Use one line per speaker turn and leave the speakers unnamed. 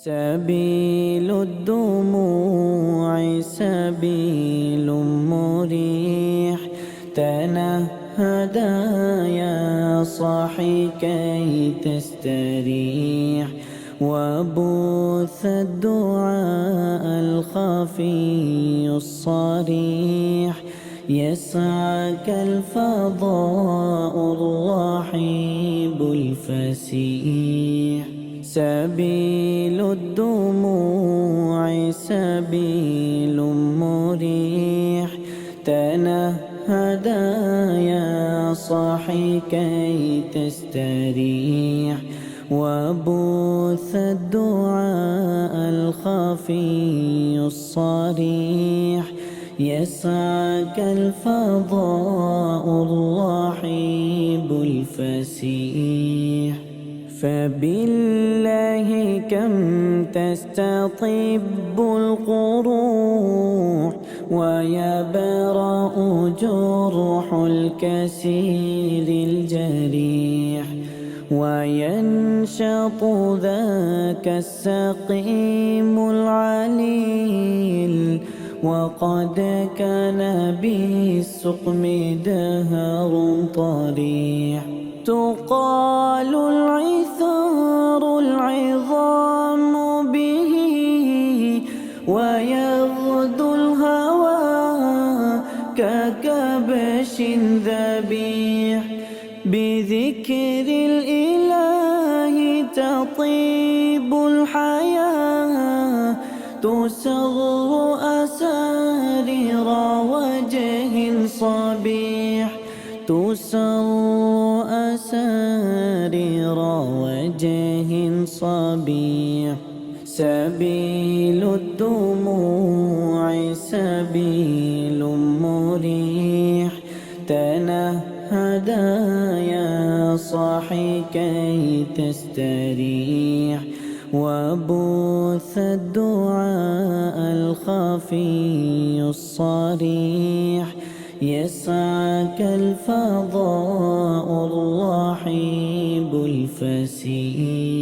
سبيل الدموع سبيل مريح، تنهدى يا صاحي كي تستريح، وبث الدعاء الخفي الصريح، يسعك الفضاء الرحيب الفسيح. سبيل الدموع سبيل مريح، تنهدى يا صاحي كي تستريح، وبث الدعاء الخفي الصريح، يسعك الفضاء الرحيب الفسيح. فبالله كم تستطيب القروح، ويبرأ جرح الكسير الجريح، وينشط ذاك السقيم العليل، وقد كان بالسقم دهر طريح. تقال العثار العظام به، ويغدو الهوى ككبش ذبيح، بذكر الإله تطيب الحياة، تسر أسارير وجه صبيح، تسر أسارير وجه صبيح. سبيل الدموع سبيل مريح، تنهدى يا صاحي كي تستريح، وبث الدعاء الخفي الصريح، يسعك الفضاء الرحيب الفسيح.